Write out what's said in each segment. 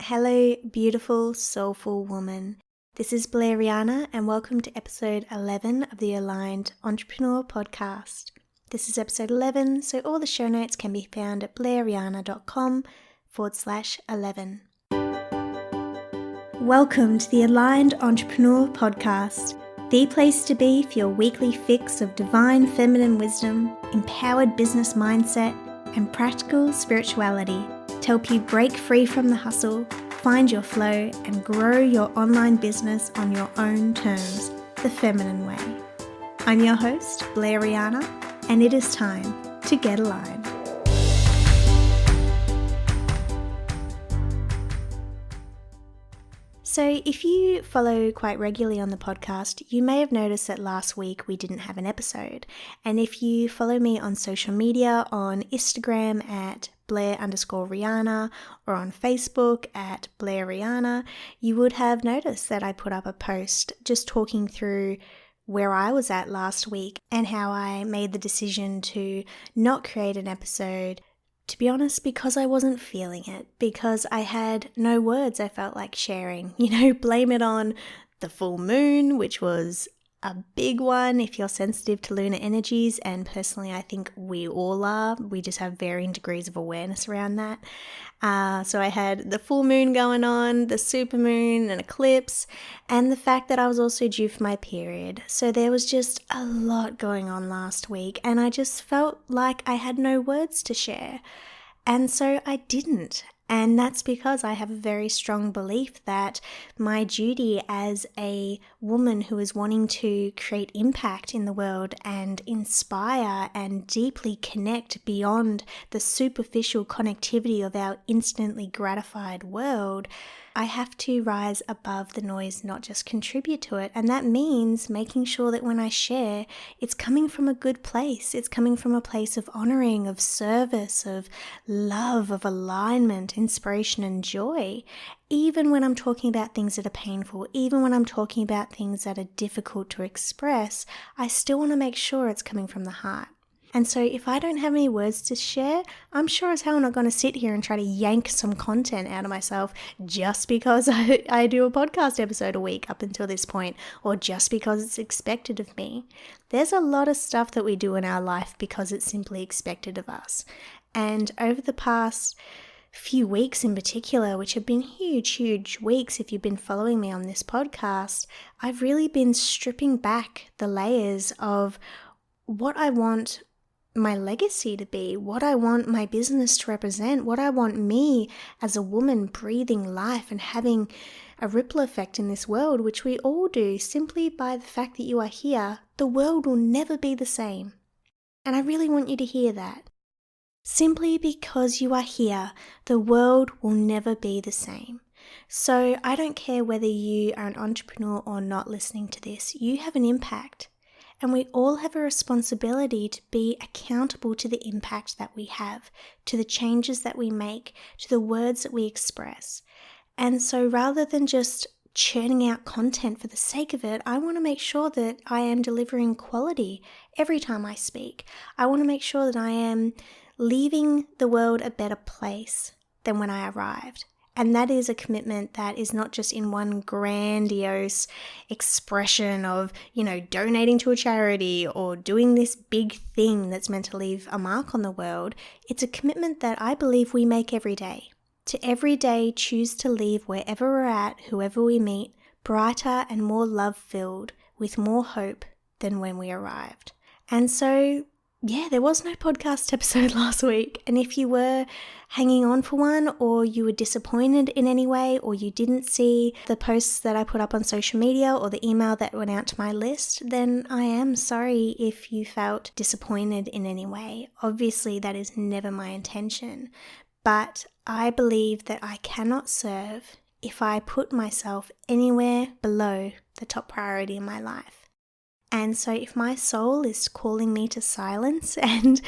Hello, beautiful, soulful woman. This is Blair, Rhianna, and welcome to episode 11 of the Aligned Entrepreneur Podcast. This is episode 11, so all the show notes can be found at blairrhianna.com/11. Welcome to the Aligned Entrepreneur Podcast, the place to be for your weekly fix of divine feminine wisdom, empowered business mindset, and practical spirituality to help you break free from the hustle, find your flow, and grow your online business on your own terms, the feminine way. I'm your host, Blair Rhianna, and it is time to get aligned. So if you follow quite regularly on the podcast, you may have noticed that last week we didn't have an episode. And if you follow me on social media, on Instagram at Blair_Rhianna or on Facebook at Blair Rhianna, you would have noticed that I put up a post just talking through where I was at last week and how I made the decision to not create an episode. To be honest, because I wasn't feeling it, because I had no words I felt like sharing. Blame it on the full moon, which was a big one if you're sensitive to lunar energies, and personally I think we all are. We just have varying degrees of awareness around that. So I had the full moon going on, the super moon, an eclipse, and the fact that I was also due for my period. So there was just a lot going on last week, and I just felt like I had no words to share. And so I didn't. And that's because I have a very strong belief that my duty as a woman who is wanting to create impact in the world and inspire and deeply connect beyond the superficial connectivity of our instantly gratified world, I have to rise above the noise, not just contribute to it. And that means making sure that when I share, it's coming from a good place. It's coming from a place of honoring, of service, of love, of alignment, inspiration, and joy. Even when I'm talking about things that are painful, even when I'm talking about things that are difficult to express, I still want to make sure it's coming from the heart. And so if I don't have any words to share, I'm sure as hell not going to sit here and try to yank some content out of myself just because I do a podcast episode a week up until this point, or just because it's expected of me. There's a lot of stuff that we do in our life because it's simply expected of us. And over the past few weeks in particular, which have been huge weeks if you've been following me on this podcast, I've really been stripping back the layers of what I want my legacy to be, what I want my business to represent, what I want me as a woman breathing life and having a ripple effect in this world, which we all do. Simply by the fact that you are here, the world will never be the same. And I really want you to hear that. Simply because you are here, the world will never be the same. So I don't care whether you are an entrepreneur or not listening to this, you have an impact. And we all have a responsibility to be accountable to the impact that we have, to the changes that we make, to the words that we express. And so rather than just churning out content for the sake of it, I want to make sure that I am delivering quality every time I speak. I want to make sure that I am leaving the world a better place than when I arrived. And that is a commitment that is not just in one grandiose expression of, donating to a charity or doing this big thing that's meant to leave a mark on the world. It's a commitment that I believe we make every day. To every day choose to leave wherever we're at, whoever we meet, brighter and more love-filled, with more hope than when we arrived. And so there was no podcast episode last week. And if you were hanging on for one, or you were disappointed in any way, or you didn't see the posts that I put up on social media or the email that went out to my list, then I am sorry if you felt disappointed in any way. Obviously, that is never my intention. But I believe that I cannot serve if I put myself anywhere below the top priority in my life. And so if my soul is calling me to silence, and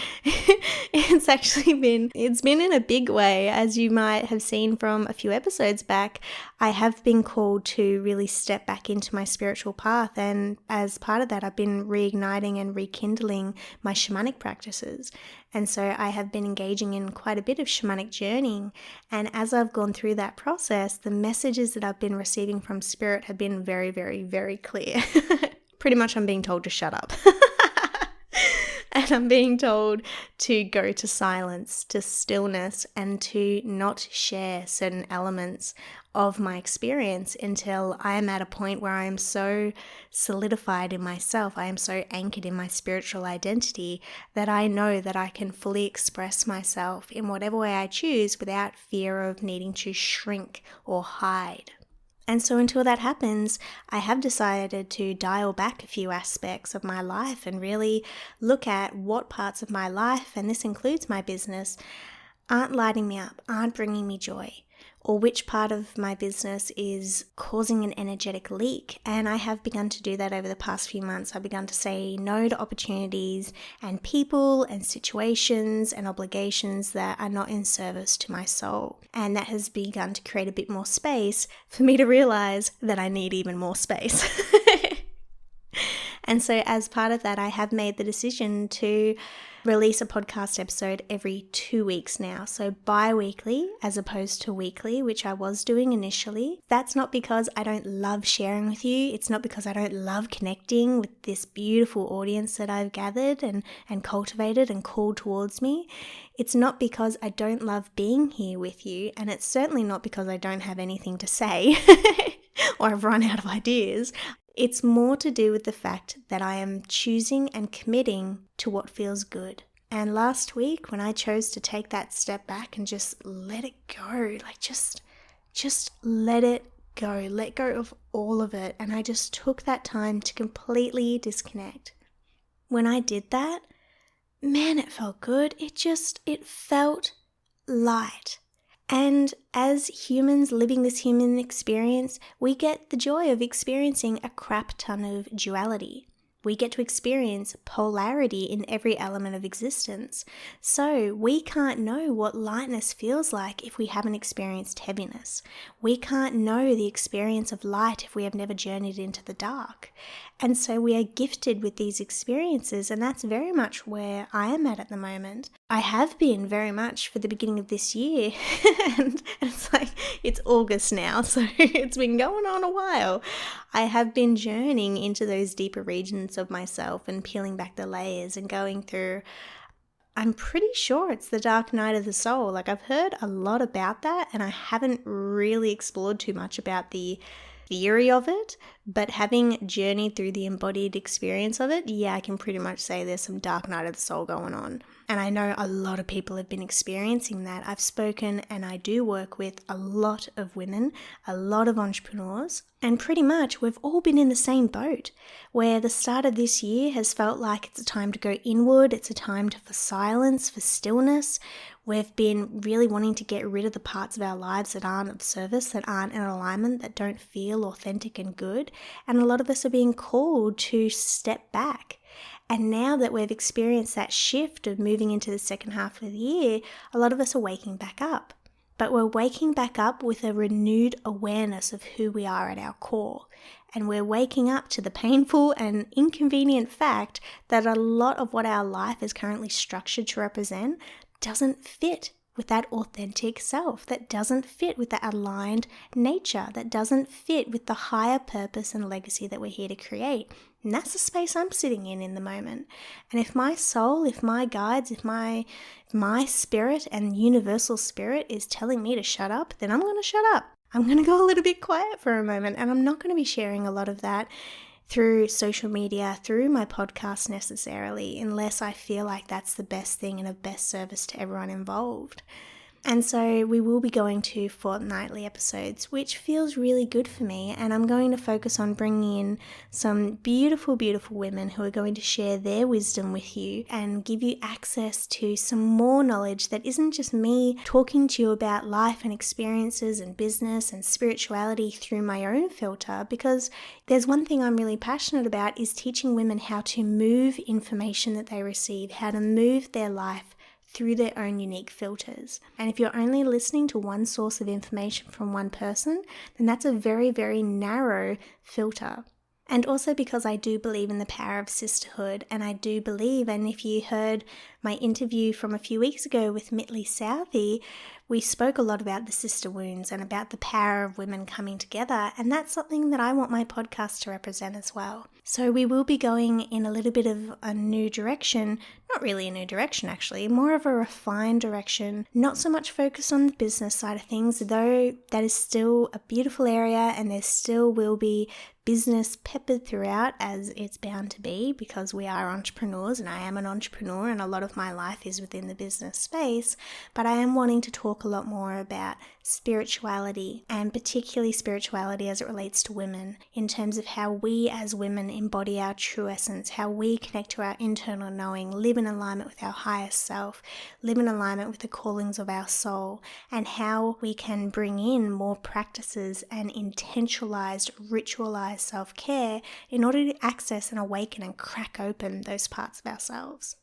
it's been in a big way, as you might have seen from a few episodes back, I have been called to really step back into my spiritual path. And as part of that, I've been reigniting and rekindling my shamanic practices. And so I have been engaging in quite a bit of shamanic journeying. And as I've gone through that process, the messages that I've been receiving from spirit have been very, very, very clear. Pretty much I'm being told to shut up. And I'm being told to go to silence, to stillness, and to not share certain elements of my experience until I am at a point where I am so solidified in myself, I am so anchored in my spiritual identity that I know that I can fully express myself in whatever way I choose without fear of needing to shrink or hide. And so until that happens, I have decided to dial back a few aspects of my life and really look at what parts of my life, and this includes my business, aren't lighting me up, aren't bringing me joy, or which part of my business is causing an energetic leak. And I have begun to do that over the past few months. I've begun to say no to opportunities and people and situations and obligations that are not in service to my soul. And that has begun to create a bit more space for me to realize that I need even more space. And so as part of that, I have made the decision to release a podcast episode every 2 weeks now. So bi-weekly as opposed to weekly, which I was doing initially. That's not because I don't love sharing with you. It's not because I don't love connecting with this beautiful audience that I've gathered and cultivated and called towards me. It's not because I don't love being here with you. And it's certainly not because I don't have anything to say or I've run out of ideas. It's more to do with the fact that I am choosing and committing to what feels good. And last week, when I chose to take that step back and just let it go, like just let it go, let go of all of it. And I just took that time to completely disconnect. When I did that, man, it felt good. It felt light. And as humans living this human experience, we get the joy of experiencing a crap ton of duality. We get to experience polarity in every element of existence. So we can't know what lightness feels like if we haven't experienced heaviness. We can't know the experience of light if we have never journeyed into the dark. And so we are gifted with these experiences, and that's very much where I am at the moment. I have been very much for the beginning of this year, and it's like, it's August now, so it's been going on a while. I have been journeying into those deeper regions of myself and peeling back the layers and going through, I'm pretty sure it's the dark night of the soul. Like, I've heard a lot about that, and I haven't really explored too much about the theory of it, but having journeyed through the embodied experience of it, yeah, I can pretty much say there's some dark night of the soul going on. And I know a lot of people have been experiencing that. I've spoken and I do work with a lot of women, a lot of entrepreneurs, and pretty much we've all been in the same boat, where the start of this year has felt like it's a time to go inward, it's a time for silence, for stillness. We've been really wanting to get rid of the parts of our lives that aren't of service, that aren't in alignment, that don't feel authentic and good. And a lot of us are being called to step back. And now that we've experienced that shift of moving into the second half of the year, a lot of us are waking back up. But we're waking back up with a renewed awareness of who we are at our core. And we're waking up to the painful and inconvenient fact that a lot of what our life is currently structured to represent doesn't fit with that authentic self, that doesn't fit with that aligned nature, that doesn't fit with the higher purpose and legacy that we're here to create. And that's the space I'm sitting in the moment. And if my soul, if my guides, if my spirit and universal spirit is telling me to shut up, then I'm going to shut up. I'm going to go a little bit quiet for a moment, and I'm not going to be sharing a lot of that through social media, through my podcast necessarily, unless I feel like that's the best thing and of best service to everyone involved. And so we will be going to fortnightly episodes, which feels really good for me. And I'm going to focus on bringing in some beautiful, beautiful women who are going to share their wisdom with you and give you access to some more knowledge that isn't just me talking to you about life and experiences and business and spirituality through my own filter. Because there's one thing I'm really passionate about is teaching women how to move information that they receive, how to move their life through their own unique filters. And if you're only listening to one source of information from one person, then that's a very, very narrow filter. And also because I do believe in the power of sisterhood, and I do believe, and if you heard my interview from a few weeks ago with Mitley Southey, we spoke a lot about the sister wounds and about the power of women coming together, and that's something that I want my podcast to represent as well. So we will be going in a little bit of a new direction, not really a new direction actually, more of a refined direction, not so much focused on the business side of things, though that is still a beautiful area and there still will be business peppered throughout, as it's bound to be, because we are entrepreneurs and I am an entrepreneur and a lot of my life is within the business space. But I am wanting to talk a lot more about spirituality, and particularly spirituality as it relates to women, in terms of how we as women embody our true essence, how we connect to our internal knowing, live in alignment with our highest self, live in alignment with the callings of our soul, and how we can bring in more practices and intentionalized, ritualized self-care in order to access and awaken and crack open those parts of ourselves.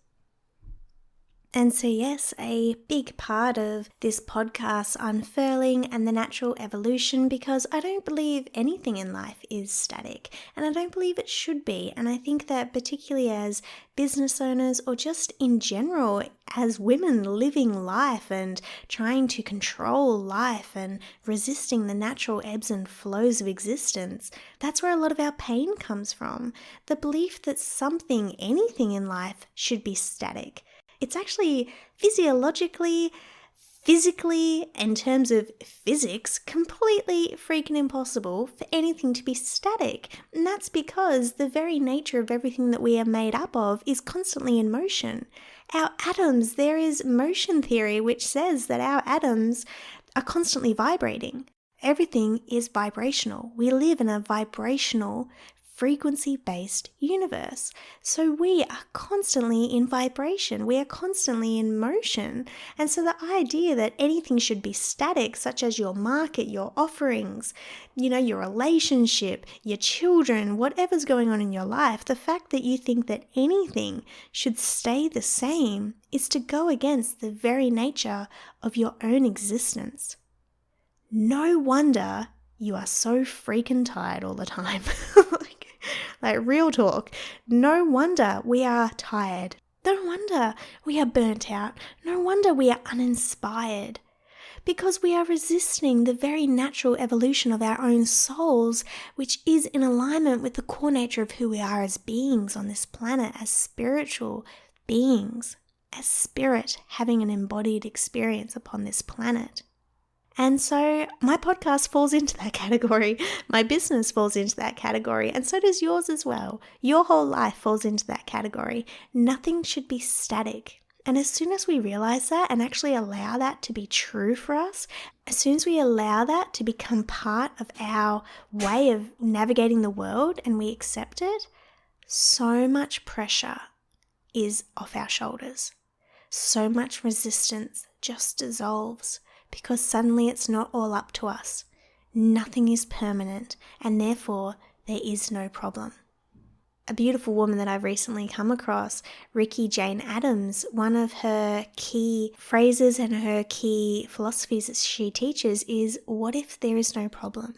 And so yes, a big part of this podcast unfurling and the natural evolution, because I don't believe anything in life is static, and I don't believe it should be. And I think that particularly as business owners, or just in general as women living life and trying to control life and resisting the natural ebbs and flows of existence, that's where a lot of our pain comes from. The belief that something, anything in life should be static. It's actually physiologically, physically, in terms of physics, completely freaking impossible for anything to be static. And that's because the very nature of everything that we are made up of is constantly in motion. Our atoms, there is motion theory which says that our atoms are constantly vibrating. Everything is vibrational. We live in a vibrational, frequency-based universe. So we are constantly in vibration. We are constantly in motion. And so the idea that anything should be static, such as your market, your offerings, your relationship, your children, whatever's going on in your life, the fact that you think that anything should stay the same is to go against the very nature of your own existence. No wonder you are so freaking tired all the time. Like real talk. No wonder we are tired. No wonder we are burnt out. No wonder we are uninspired. Because we are resisting the very natural evolution of our own souls, which is in alignment with the core nature of who we are as beings on this planet, as spiritual beings, as spirit having an embodied experience upon this planet. And so my podcast falls into that category. My business falls into that category. And so does yours as well. Your whole life falls into that category. Nothing should be static. And as soon as we realize that and actually allow that to be true for us, as soon as we allow that to become part of our way of navigating the world and we accept it, so much pressure is off our shoulders. So much resistance just dissolves. Because suddenly it's not all up to us. Nothing is permanent, and therefore there is no problem. A beautiful woman that I've recently come across, Ricky Jane Addams, one of her key phrases and her key philosophies that she teaches is, what if there is no problem?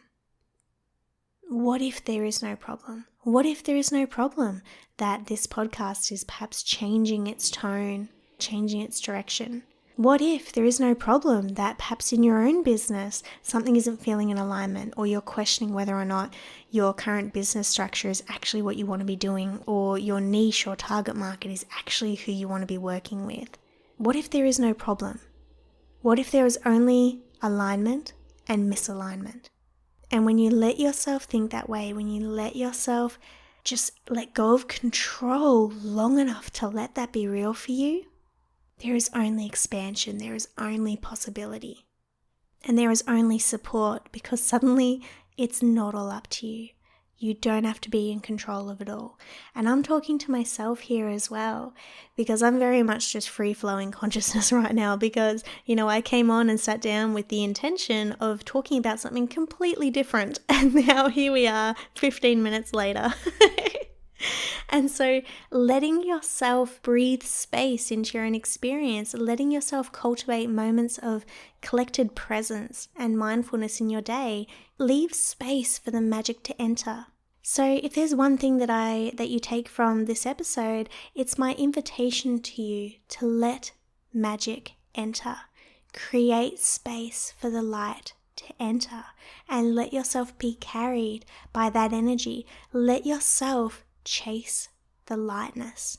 What if there is no problem? What if there is no problem that this podcast is perhaps changing its tone, changing its direction? What if there is no problem that perhaps in your own business something isn't feeling in alignment, or you're questioning whether or not your current business structure is actually what you want to be doing, or your niche or target market is actually who you want to be working with? What if there is no problem? What if there is only alignment and misalignment? And when you let yourself think that way, when you let yourself just let go of control long enough to let that be real for you, There is only expansion, there is only possibility, and there is only support, because suddenly it's not all up to you. You don't have to be in control of it all. And I'm talking to myself here as well, because I'm very much just free-flowing consciousness right now, because, I came on and sat down with the intention of talking about something completely different. And now here we are 15 minutes later. And so letting yourself breathe space into your own experience, letting yourself cultivate moments of collected presence and mindfulness in your day, leaves space for the magic to enter. So if there's one thing that you take from this episode, it's my invitation to you to let magic enter. Create space for the light to enter and let yourself be carried by that energy. Let yourself chase the lightness.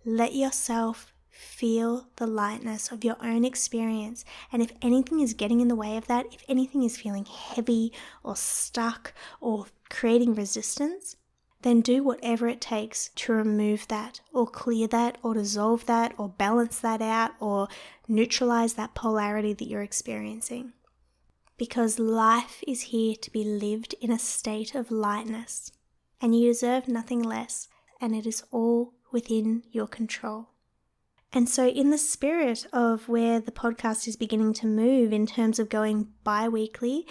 Let yourself feel the lightness of your own experience. And if anything is getting in the way of that, if anything is feeling heavy or stuck or creating resistance, then do whatever it takes to remove that or clear that or dissolve that or balance that out or neutralize that polarity that you're experiencing. Because life is here to be lived in a state of lightness. And you deserve nothing less, and it is all within your control. And so in the spirit of where the podcast is beginning to move in terms of going bi-weekly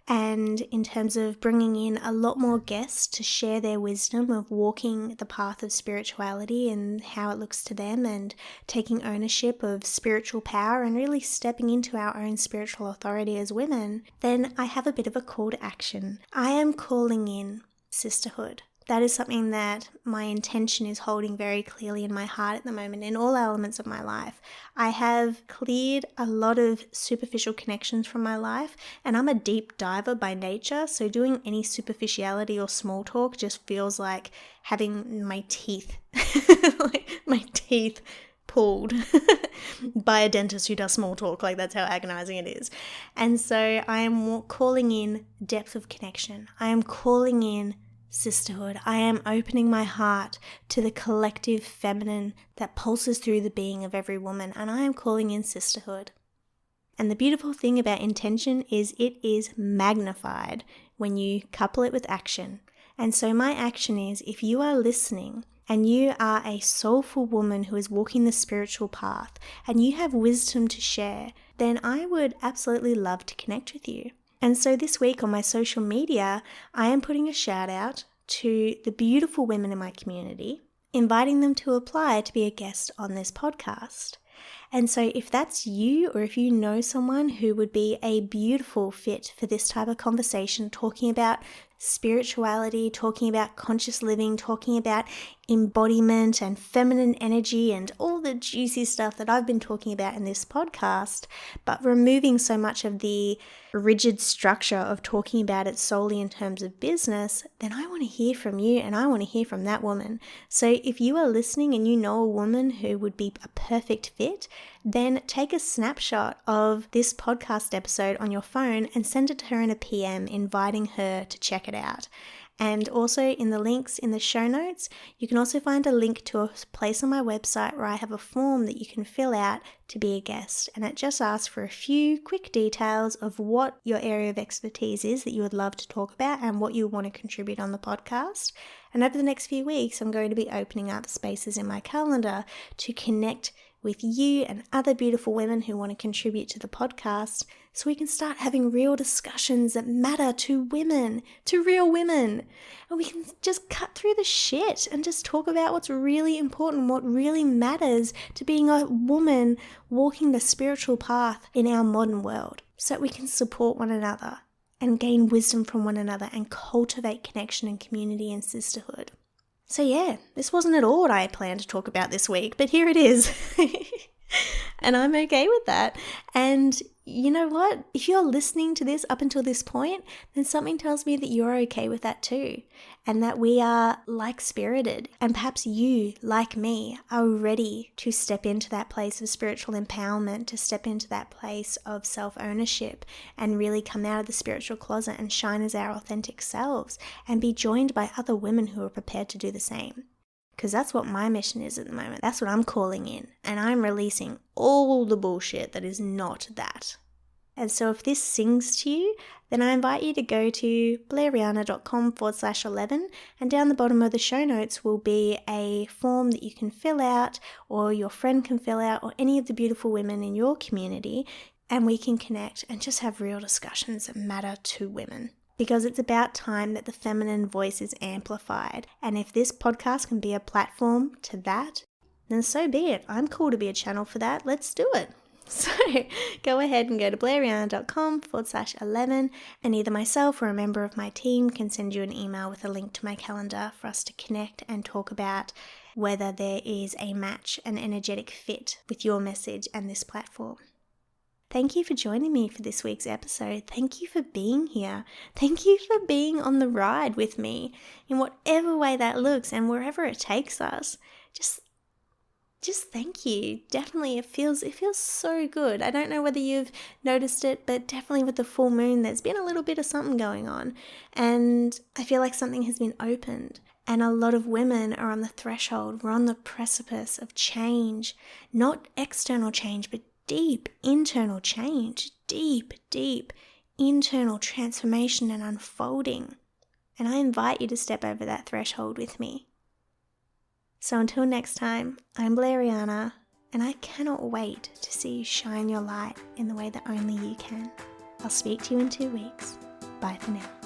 and in terms of bringing in a lot more guests to share their wisdom of walking the path of spirituality and how it looks to them and taking ownership of spiritual power and really stepping into our own spiritual authority as women, then I have a bit of a call to action. I am calling in sisterhood. That is something that my intention is holding very clearly in my heart at the moment in all elements of my life. I have cleared a lot of superficial connections from my life, and I'm a deep diver by nature, so doing any superficiality or small talk just feels like having my teeth, pulled by a dentist who does small talk. Like, that's how agonizing it is. And so I am calling in depth of connection. I am calling in sisterhood. I am opening my heart to the collective feminine that pulses through the being of every woman, and I am calling in sisterhood. And the beautiful thing about intention is it is magnified when you couple it with action. And so my action is, if you are listening and you are a soulful woman who is walking the spiritual path and you have wisdom to share, then I would absolutely love to connect with you. And so this week on my social media, I am putting a shout out to the beautiful women in my community, inviting them to apply to be a guest on this podcast. And so if that's you, or if you know someone who would be a beautiful fit for this type of conversation, talking about spirituality, talking about conscious living, talking about embodiment and feminine energy and all the juicy stuff that I've been talking about in this podcast, but removing so much of the rigid structure of talking about it solely in terms of business, then I want to hear from you and I want to hear from that woman. So if you are listening and you know a woman who would be a perfect fit, then take a snapshot of this podcast episode on your phone and send it to her in a PM, inviting her to check it out. And also in the links in the show notes, you can also find a link to a place on my website where I have a form that you can fill out to be a guest. And it just asks for a few quick details of what your area of expertise is that you would love to talk about and what you want to contribute on the podcast. And over the next few weeks, I'm going to be opening up spaces in my calendar to connect with you and other beautiful women who want to contribute to the podcast, so we can start having real discussions that matter to women, to real women. And we can just cut through the shit and just talk about what's really important, what really matters to being a woman walking the spiritual path in our modern world, so that we can support one another and gain wisdom from one another and cultivate connection and community and sisterhood. So yeah, this wasn't at all what I had planned to talk about this week, but here it is. And I'm okay with that. And you know what? If you're listening to this up until this point, then something tells me that you're okay with that too. And that we are like-spirited. And perhaps you, like me, are ready to step into that place of spiritual empowerment, to step into that place of self-ownership and really come out of the spiritual closet and shine as our authentic selves and be joined by other women who are prepared to do the same. because that's what my mission is at the moment. That's what I'm calling in, and I'm releasing all the bullshit that is not that. And so if this sings to you, then I invite you to go to blairrhianna.com/11, and down the bottom of the show notes will be a form that you can fill out, or your friend can fill out, or any of the beautiful women in your community, and we can connect and just have real discussions that matter to women. Because it's about time that the feminine voice is amplified, and if this podcast can be a platform to that, then so be it. I'm cool to be a channel for that. Let's do it. So go ahead and go to blairrhianna.com/11, and either myself or a member of my team can send you an email with a link to my calendar for us to connect and talk about whether there is a match, an energetic fit with your message and this platform. Thank you for joining me for this week's episode. Thank you for being here. Thank you for being on the ride with me in whatever way that looks and wherever it takes us. Just thank you. Definitely, it feels so good. I don't know whether you've noticed it, but definitely with the full moon, there's been a little bit of something going on. And I feel like something has been opened. And a lot of women are on the threshold. We're on the precipice of change. Not external change, but deep internal change. Deep internal transformation and unfolding. And I invite you to step over that threshold with me. So until next time, I'm Blair Rhianna, and I cannot wait to see you shine your light in the way that only you can. I'll speak to you in 2 weeks. Bye for now.